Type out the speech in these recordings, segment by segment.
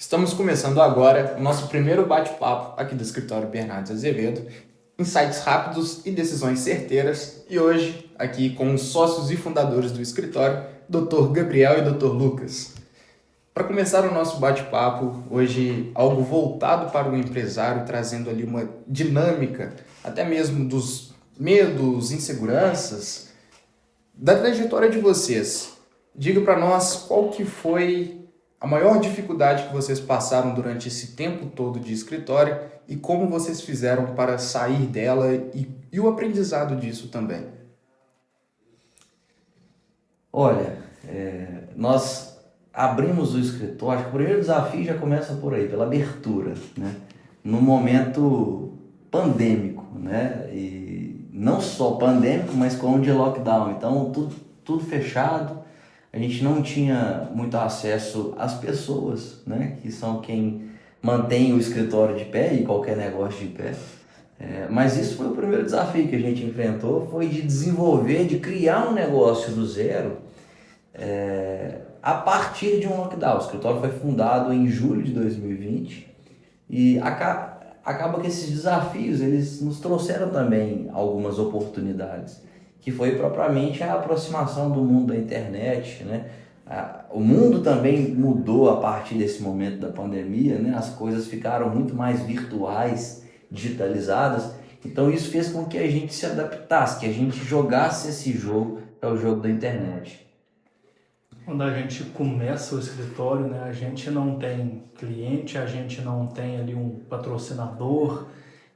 Estamos começando agora o nosso primeiro bate-papo aqui do escritório Bernardes Azevedo, insights rápidos e decisões certeiras, e hoje aqui com os sócios e fundadores do escritório, Dr. Gabriel e Dr. Lucas. Para começar o nosso bate-papo, hoje algo voltado para o empresário, trazendo ali uma dinâmica, até mesmo dos medos, inseguranças, da trajetória de vocês. Diga para nós qual que foi a maior dificuldade que vocês passaram durante esse tempo todo de escritório e como vocês fizeram para sair dela e o aprendizado disso também. Olha, nós abrimos o escritório. O primeiro desafio já começa por aí, pela abertura, né? No momento pandêmico, né? E não só pandêmico, mas como de lockdown. Então, tudo fechado. A gente não tinha muito acesso às pessoas, né? Que são quem mantém o escritório de pé e qualquer negócio de pé. Mas isso foi o primeiro desafio que a gente enfrentou, foi de desenvolver, de criar um negócio do zero, a partir de um lockdown. O escritório foi fundado em julho de 2020 e acaba que esses desafios eles nos trouxeram também algumas oportunidades, que foi propriamente a aproximação do mundo da internet, né? O mundo também mudou a partir desse momento da pandemia, né? As coisas ficaram muito mais virtuais, digitalizadas, então isso fez com que a gente se adaptasse, que a gente jogasse esse jogo, que é o jogo da internet. Quando a gente começa o escritório, né, a gente não tem cliente, a gente não tem ali um patrocinador,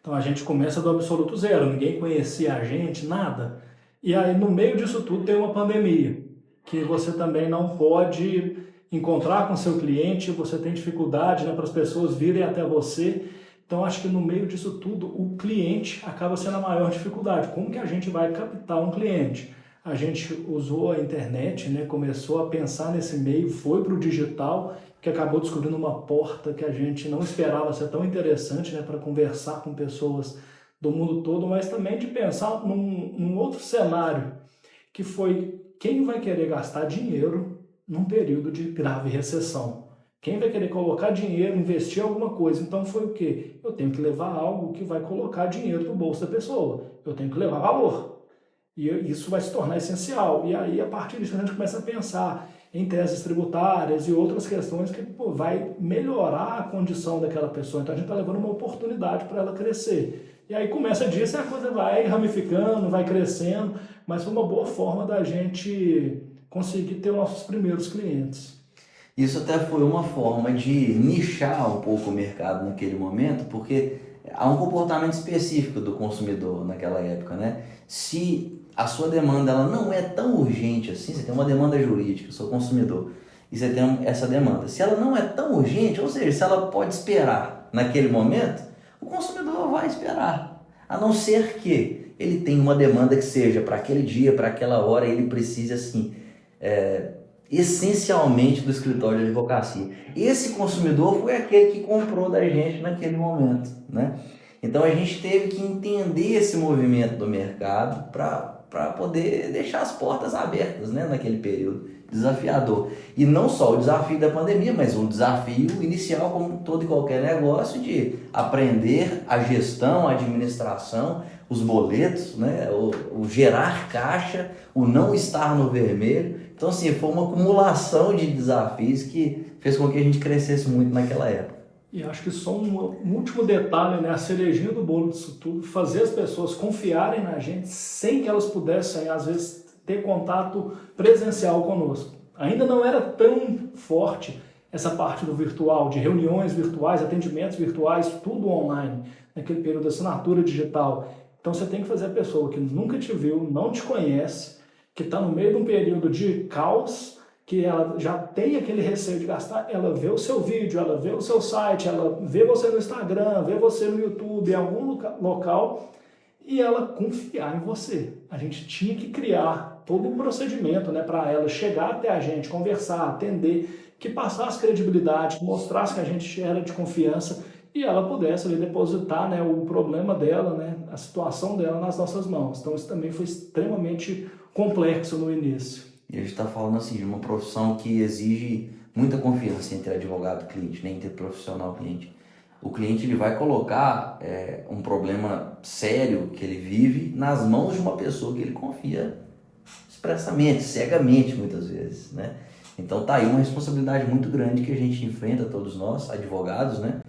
então a gente começa do absoluto zero, ninguém conhecia a gente, nada. E aí no meio disso tudo tem uma pandemia, que você também não pode encontrar com seu cliente, você tem dificuldade, né, para as pessoas virem até você. Então acho que no meio disso tudo o cliente acaba sendo a maior dificuldade. Como que a gente vai captar um cliente? A gente usou a internet, né, começou a pensar nesse meio, foi para o digital, que acabou descobrindo uma porta que a gente não esperava ser tão interessante, né, para conversar com pessoas do mundo todo, mas também de pensar num outro cenário, que foi quem vai querer gastar dinheiro num período de grave recessão. Quem vai querer colocar dinheiro, investir em alguma coisa? Então foi o quê? Eu tenho que levar algo que vai colocar dinheiro no bolso da pessoa. Eu tenho que levar valor. E isso vai se tornar essencial. E aí, a partir disso, a gente começa a pensar em teses tributárias e outras questões que vai melhorar a condição daquela pessoa. Então a gente está levando uma oportunidade para ela crescer. E aí começa disso e a coisa vai ramificando, vai crescendo, mas foi uma boa forma da gente conseguir ter os nossos primeiros clientes. Isso até foi uma forma de nichar um pouco o mercado naquele momento, porque há um comportamento específico do consumidor naquela época, né? Se a sua demanda ela não é tão urgente assim, você tem uma demanda jurídica, eu sou consumidor, e você tem essa demanda. Se ela não é tão urgente, ou seja, se ela pode esperar naquele momento, o consumidor vai esperar. A não ser que ele tenha uma demanda que seja para aquele dia, para aquela hora, ele precise assim, essencialmente do escritório de advocacia. Esse consumidor foi aquele que comprou da gente naquele momento, né? Então a gente teve que entender esse movimento do mercado para poder deixar as portas abertas, né, naquele período desafiador. E não só o desafio da pandemia, mas um desafio inicial, como todo e qualquer negócio, de aprender a gestão, a administração, os boletos, né, o gerar caixa, o não estar no vermelho. Então, assim, foi uma acumulação de desafios que fez com que a gente crescesse muito naquela época. E acho que só um último detalhe, né, a cerejinha do bolo disso tudo, fazer as pessoas confiarem na gente sem que elas pudessem, às vezes, ter contato presencial conosco. Ainda não era tão forte essa parte do virtual, de reuniões virtuais, atendimentos virtuais, tudo online, naquele período de assinatura digital. Então você tem que fazer a pessoa que nunca te viu, não te conhece, que está no meio de um período de caos, que ela já tem aquele receio de gastar, ela vê o seu vídeo, ela vê o seu site, ela vê você no Instagram, vê você no YouTube, em algum local, e ela confiar em você. A gente tinha que criar todo um procedimento, né, para ela chegar até a gente, conversar, atender, que passasse credibilidade, que mostrasse que a gente era de confiança e ela pudesse ali depositar, né, o problema dela, né, a situação dela nas nossas mãos. Então isso também foi extremamente complexo no início. E a gente está falando assim, de uma profissão que exige muita confiança entre advogado e cliente, né? Entre profissional e cliente. O cliente ele vai colocar um problema sério que ele vive nas mãos de uma pessoa que ele confia expressamente, cegamente muitas vezes, né? Então tá aí uma responsabilidade muito grande que a gente enfrenta, todos nós, advogados, né?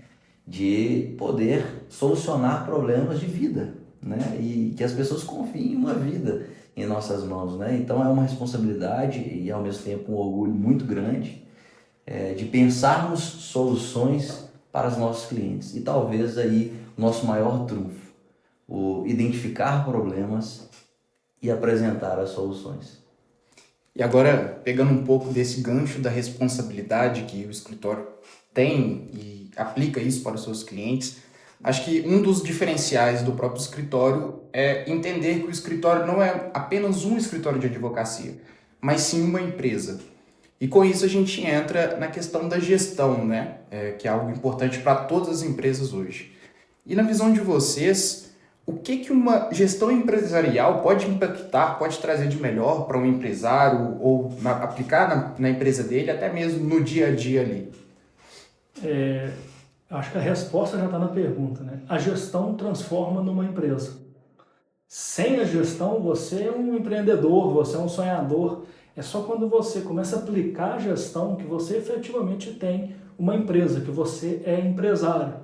De poder solucionar problemas de vida, né? E que as pessoas confiem uma vida em nossas mãos, né? Então é uma responsabilidade e ao mesmo tempo um orgulho muito grande de pensarmos soluções para os nossos clientes. E talvez aí o nosso maior trunfo, o identificar problemas e apresentar as soluções. E agora, pegando um pouco desse gancho da responsabilidade que o escritório tem e aplica isso para os seus clientes, acho que um dos diferenciais do próprio escritório é entender que o escritório não é apenas um escritório de advocacia, mas sim uma empresa. E com isso a gente entra na questão da gestão, né? Que é algo importante para todas as empresas hoje. E na visão de vocês, o que uma gestão empresarial pode impactar, pode trazer de melhor para um empresário ou aplicar na empresa dele, até mesmo no dia a dia ali? Acho que a resposta já está na pergunta, né? A gestão transforma numa empresa. Sem a gestão, você é um empreendedor, você é um sonhador. É só quando você começa a aplicar a gestão que você efetivamente tem uma empresa, que você é empresário.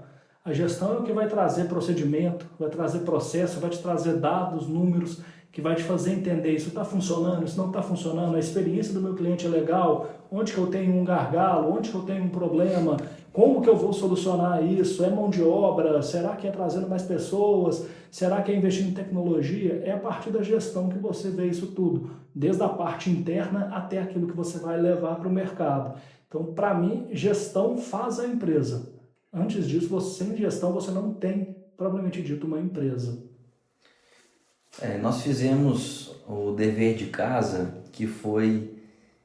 A gestão é o que vai trazer procedimento, vai trazer processo, vai te trazer dados, números, que vai te fazer entender isso está funcionando, isso não está funcionando, a experiência do meu cliente é legal, onde que eu tenho um gargalo, onde que eu tenho um problema, como que eu vou solucionar isso, é mão de obra, será que é trazendo mais pessoas, será que é investindo em tecnologia? É a partir da gestão que você vê isso tudo, desde a parte interna até aquilo que você vai levar para o mercado. Então, para mim, gestão faz a empresa. Antes disso, sem gestão, você não tem, propriamente dito, uma empresa. Nós fizemos o dever de casa, que foi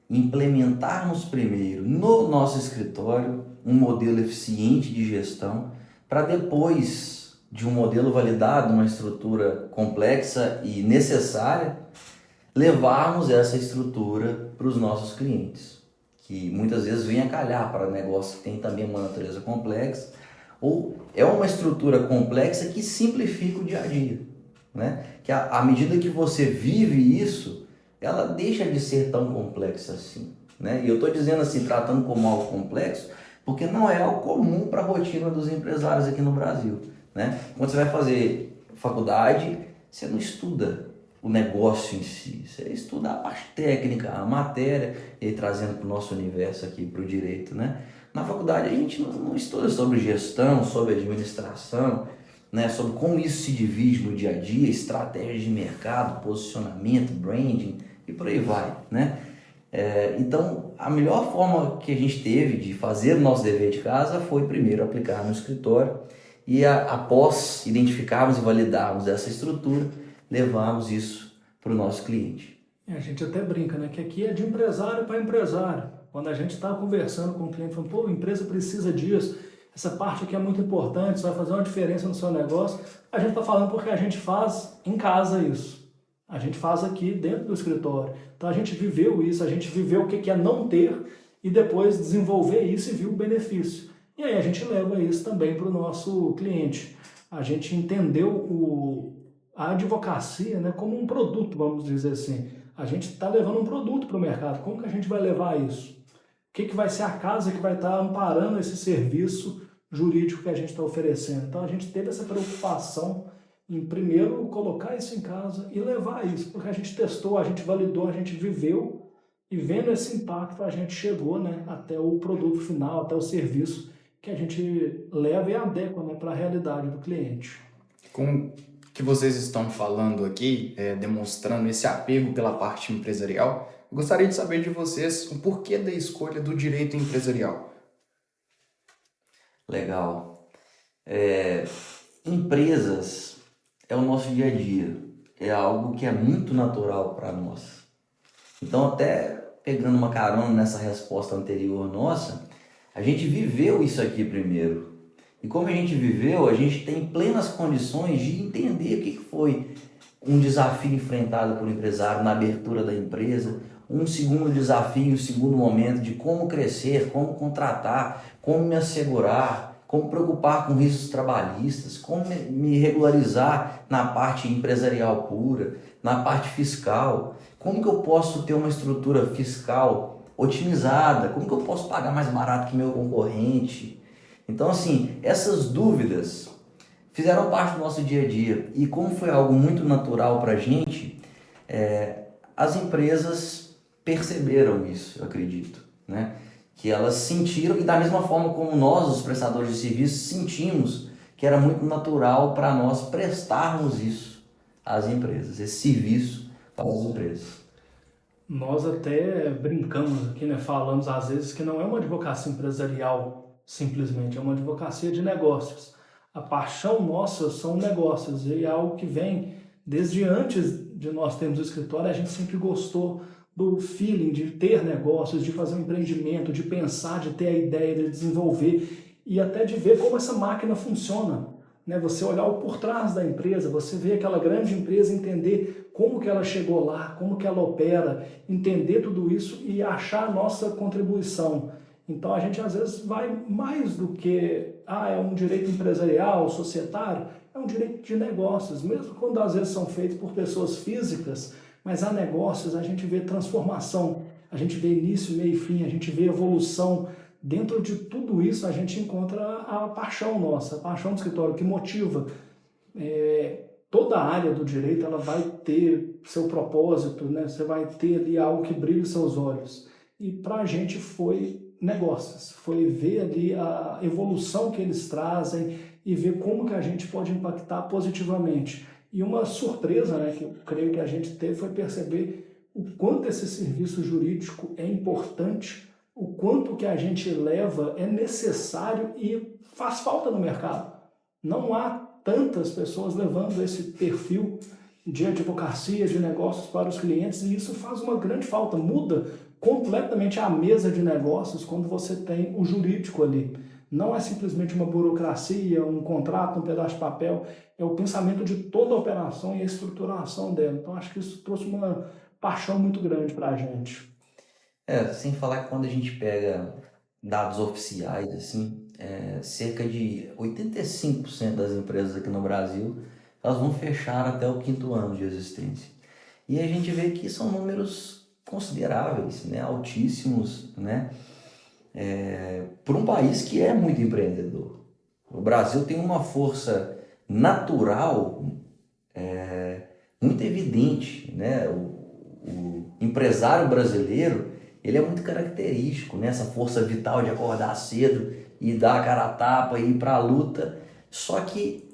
implementarmos primeiro no nosso escritório um modelo eficiente de gestão, para depois de um modelo validado, uma estrutura complexa e necessária, levarmos essa estrutura para os nossos clientes, que muitas vezes vem a calhar para negócios que tem também uma natureza complexa, ou é uma estrutura complexa que simplifica o dia a dia, né? Que à medida que você vive isso, ela deixa de ser tão complexa assim, né? E eu estou dizendo assim, tratando como algo complexo, porque não é algo comum para a rotina dos empresários aqui no Brasil, né? Quando você vai fazer faculdade, você não estuda o negócio em si, você estuda a parte técnica, a matéria, e trazendo para o nosso universo aqui, para o direito, né? Na faculdade a gente não estuda sobre gestão, sobre administração, né? Sobre como isso se divide no dia a dia, estratégias de mercado, posicionamento, branding e por aí vai, né? Então, a melhor forma que a gente teve de fazer o nosso dever de casa foi primeiro aplicar no escritório e após identificarmos e validarmos essa estrutura, levarmos isso para o nosso cliente. A gente até brinca, né? Que aqui é de empresário para empresário. Quando a gente está conversando com o cliente, falando, pô, a empresa precisa disso, essa parte aqui é muito importante, isso vai fazer uma diferença no seu negócio, a gente está falando porque a gente faz em casa isso. A gente faz aqui dentro do escritório. Então a gente viveu isso, a gente viveu o que é não ter e depois desenvolver isso e viu o benefício. E aí a gente leva isso também para o nosso cliente. A gente entendeu a advocacia, né, como um produto, vamos dizer assim. A gente está levando um produto para o mercado. Como que a gente vai levar isso? O que vai ser a casa que vai estar amparando esse serviço jurídico que a gente está oferecendo? Então a gente teve essa preocupação em primeiro colocar isso em casa e levar isso, porque a gente testou, a gente validou, a gente viveu e vendo esse impacto a gente chegou, né, até o produto final, até o serviço que a gente leva e adequa, né, para a realidade do cliente. Com o que vocês estão falando aqui, demonstrando esse apego pela parte empresarial, eu gostaria de saber de vocês o porquê da escolha do direito empresarial. Legal. Empresas é o nosso dia a dia, é algo que é muito natural para nós. Então, até pegando uma carona nessa resposta anterior nossa, a gente viveu isso aqui primeiro. E como a gente viveu, a gente tem plenas condições de entender o que foi um desafio enfrentado por um empresário na abertura da empresa, um segundo desafio, um segundo momento de como crescer, como contratar, como me assegurar, como preocupar com riscos trabalhistas, como me regularizar na parte empresarial pura, na parte fiscal, como que eu posso ter uma estrutura fiscal otimizada, como que eu posso pagar mais barato que meu concorrente. Então, assim, essas dúvidas fizeram parte do nosso dia a dia e como foi algo muito natural para a gente, as empresas perceberam isso, eu acredito, né? Que elas sentiram e da mesma forma como nós, os prestadores de serviços, sentimos que era muito natural para nós prestarmos isso às empresas, esse serviço para as empresas. Nós até brincamos aqui, né? Falamos às vezes que não é uma advocacia empresarial simplesmente, é uma advocacia de negócios. A paixão nossa são negócios e é algo que vem desde antes de nós termos o escritório. A gente sempre gostou do feeling de ter negócios, de fazer um empreendimento, de pensar, de ter a ideia, de desenvolver e até de ver como essa máquina funciona, né? Você olhar o por trás da empresa, você ver aquela grande empresa, entender como que ela chegou lá, como que ela opera, entender tudo isso e achar a nossa contribuição. Então a gente às vezes vai mais do que é um direito empresarial, societário, é um direito de negócios, mesmo quando às vezes são feitos por pessoas físicas, mas há negócios, a gente vê transformação, a gente vê início, meio e fim, a gente vê evolução. Dentro de tudo isso a gente encontra a paixão nossa, a paixão do escritório que motiva. Toda a área do direito ela vai ter seu propósito, né? Você vai ter ali algo que brilha os seus olhos. E para a gente foi negócios, foi ver ali a evolução que eles trazem e ver como que a gente pode impactar positivamente. E uma surpresa, né, que eu creio que a gente teve foi perceber o quanto esse serviço jurídico é importante, o quanto que a gente leva é necessário e faz falta no mercado. Não há tantas pessoas levando esse perfil de advocacia, de negócios para os clientes, e isso faz uma grande falta, muda completamente a mesa de negócios quando você tem o jurídico ali. Não é simplesmente uma burocracia, um contrato, um pedaço de papel, é o pensamento de toda a operação e a estruturação dela. Então acho que isso trouxe uma paixão muito grande para a gente. Sem falar que quando a gente pega dados oficiais, assim, cerca de 85% das empresas aqui no Brasil, elas vão fechar até o 5º ano de existência. E a gente vê que são números consideráveis, né, altíssimos, né, por um país que é muito empreendedor. O Brasil tem uma força natural muito evidente, né? O empresário brasileiro, ele é muito característico, né? Essa força vital de acordar cedo e dar a cara a tapa e ir para a luta. Só que,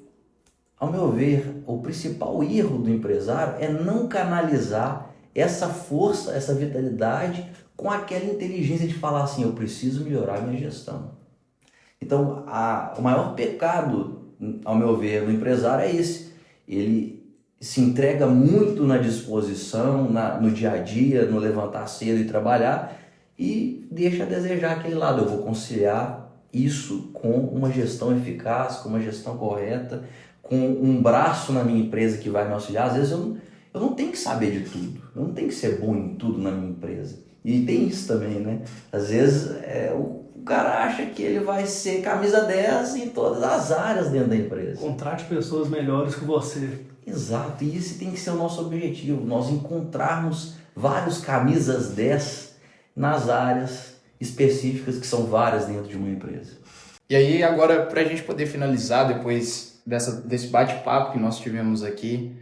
ao meu ver, o principal erro do empresário é não canalizar essa força, essa vitalidade com aquela inteligência de falar assim, eu preciso melhorar a minha gestão. Então, o maior pecado, ao meu ver, do empresário é esse. Ele se entrega muito na disposição, no dia a dia, no levantar cedo e trabalhar, e deixa a desejar aquele lado. Eu vou conciliar isso com uma gestão eficaz, com uma gestão correta, com um braço na minha empresa que vai me auxiliar. Às vezes eu não tenho que saber de tudo, eu não tenho que ser bom em tudo na minha empresa. E tem isso também, né? Às vezes o cara acha que ele vai ser camisa 10 em todas as áreas dentro da empresa. Contrate pessoas melhores que você. Exato, e esse tem que ser o nosso objetivo, nós encontrarmos vários camisas 10 nas áreas específicas que são várias dentro de uma empresa. E aí agora, para a gente poder finalizar depois desse bate-papo que nós tivemos aqui,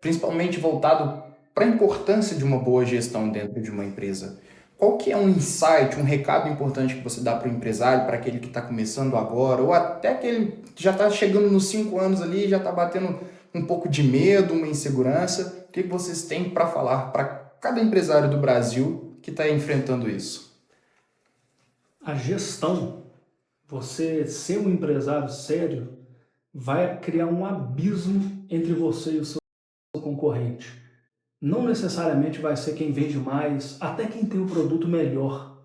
principalmente voltado para a importância de uma boa gestão dentro de uma empresa, qual que é um insight, um recado importante que você dá para o empresário, para aquele que está começando agora, ou até aquele que já está chegando nos 5 anos ali, já está batendo um pouco de medo, uma insegurança? O que vocês têm para falar para cada empresário do Brasil que está enfrentando isso? A gestão, você ser um empresário sério, vai criar um abismo entre você e o seu concorrente. Não necessariamente vai ser quem vende mais, até quem tem o produto melhor.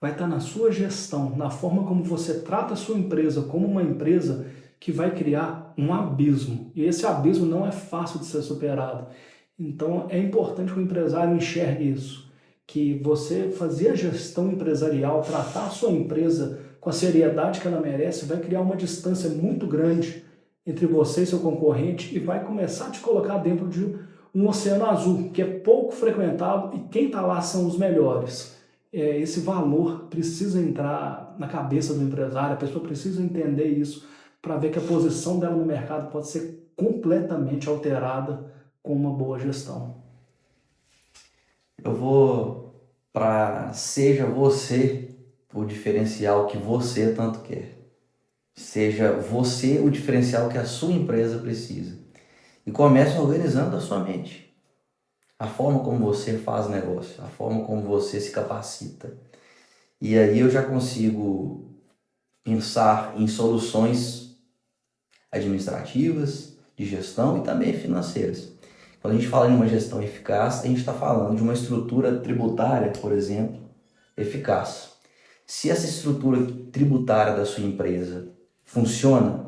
Vai estar na sua gestão, na forma como você trata a sua empresa como uma empresa que vai criar um abismo. E esse abismo não é fácil de ser superado. Então é importante que o empresário enxergue isso, que você fazer a gestão empresarial, tratar a sua empresa com a seriedade que ela merece, vai criar uma distância muito grande entre você e seu concorrente e vai começar a te colocar dentro de um oceano azul, que é pouco frequentado e quem está lá são os melhores. Esse valor precisa entrar na cabeça do empresário, a pessoa precisa entender isso para ver que a posição dela no mercado pode ser completamente alterada com uma boa gestão. Eu vou para seja você o diferencial que você tanto quer. Seja você o diferencial que a sua empresa precisa. E comece organizando a sua mente. A forma como você faz negócio, a forma como você se capacita. E aí eu já consigo pensar em soluções administrativas, de gestão e também financeiras. Quando a gente fala em uma gestão eficaz, a gente está falando de uma estrutura tributária, por exemplo, eficaz. Se essa estrutura tributária da sua empresa funciona,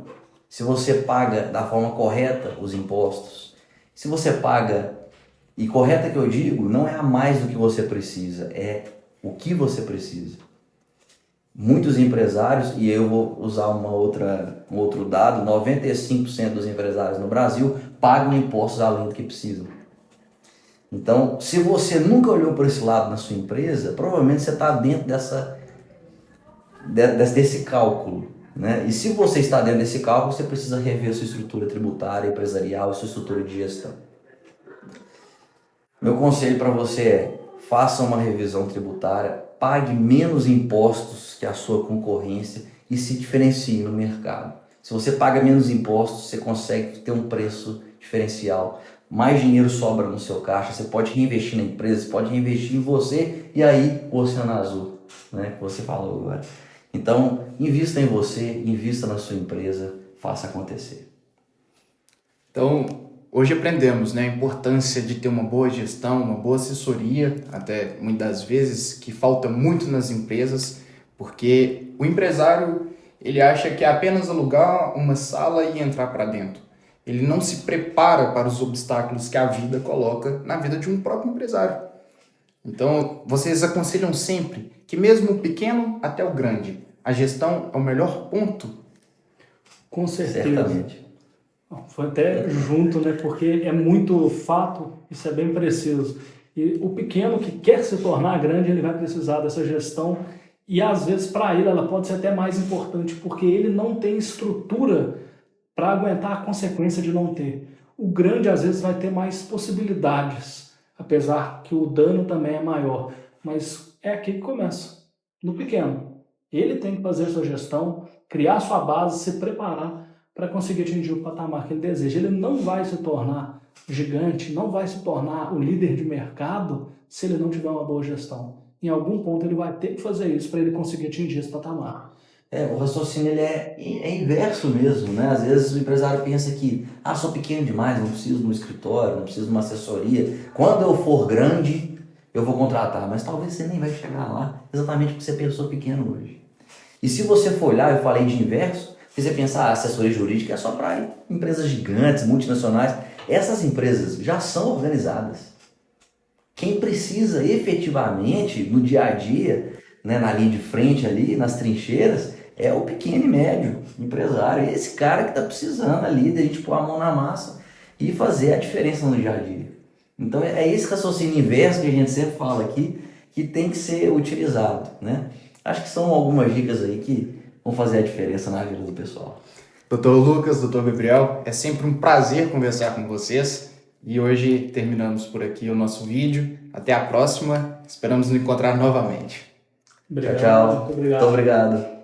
se você paga da forma correta os impostos, se você paga, e correta que eu digo, não é a mais do que você precisa, é o que você precisa. Muitos empresários, e eu vou usar um outro dado, 95% dos empresários no Brasil pagam impostos além do que precisam. Então, se você nunca olhou por esse lado na sua empresa, provavelmente você está dentro desse cálculo, né? E se você está dentro desse cálculo, você precisa rever sua estrutura tributária, empresarial, sua estrutura de gestão. Meu conselho para você é: faça uma revisão tributária, pague menos impostos que a sua concorrência e se diferencie no mercado. Se você paga menos impostos, você consegue ter um preço diferencial. Mais dinheiro sobra no seu caixa, você pode reinvestir na empresa, você pode reinvestir em você e aí o oceano azul, né, que você falou agora. Então, invista em você, invista na sua empresa, faça acontecer. Então, hoje aprendemos, né, a importância de ter uma boa gestão, uma boa assessoria, até muitas vezes que falta muito nas empresas, porque o empresário ele acha que é apenas alugar uma sala e entrar para dentro. Ele não se prepara para os obstáculos que a vida coloca na vida de um próprio empresário. Então, vocês aconselham sempre que mesmo o pequeno até o grande, a gestão é o melhor ponto? Com certeza. Certamente. Foi até junto, né? Porque é muito fato, isso é bem preciso. E o pequeno que quer se tornar grande, ele vai precisar dessa gestão e às vezes para ele ela pode ser até mais importante, porque ele não tem estrutura para aguentar a consequência de não ter. O grande às vezes vai ter mais possibilidades, apesar que o dano também é maior, mas é aqui que começa, no pequeno. Ele tem que fazer sua gestão, criar sua base, se preparar para conseguir atingir o patamar que ele deseja. Ele não vai se tornar gigante, não vai se tornar o líder de mercado se ele não tiver uma boa gestão. Em algum ponto ele vai ter que fazer isso para ele conseguir atingir esse patamar. O raciocínio ele é inverso mesmo, né? Às vezes o empresário pensa que, sou pequeno demais, não preciso de um escritório, não preciso de uma assessoria. Quando eu for grande, eu vou contratar. Mas talvez você nem vai chegar lá, exatamente porque você pensou pequeno hoje. E se você for olhar, eu falei de inverso, você pensa, assessoria jurídica é só para empresas gigantes, multinacionais. Essas empresas já são organizadas. Quem precisa efetivamente, no dia a dia, né, na linha de frente ali, nas trincheiras, é o pequeno e médio empresário. É esse cara que está precisando ali de a gente pôr a mão na massa e fazer a diferença no dia a dia. Então é esse raciocínio inverso que a gente sempre fala aqui, que tem que ser utilizado, né? Acho que são algumas dicas aí que vão fazer a diferença na vida do pessoal. Dr. Lucas, Dr. Gabriel, é sempre um prazer conversar com vocês. E hoje terminamos por aqui o nosso vídeo. Até a próxima. Esperamos nos encontrar novamente. Obrigado. Tchau, tchau. Muito obrigado. Muito obrigado.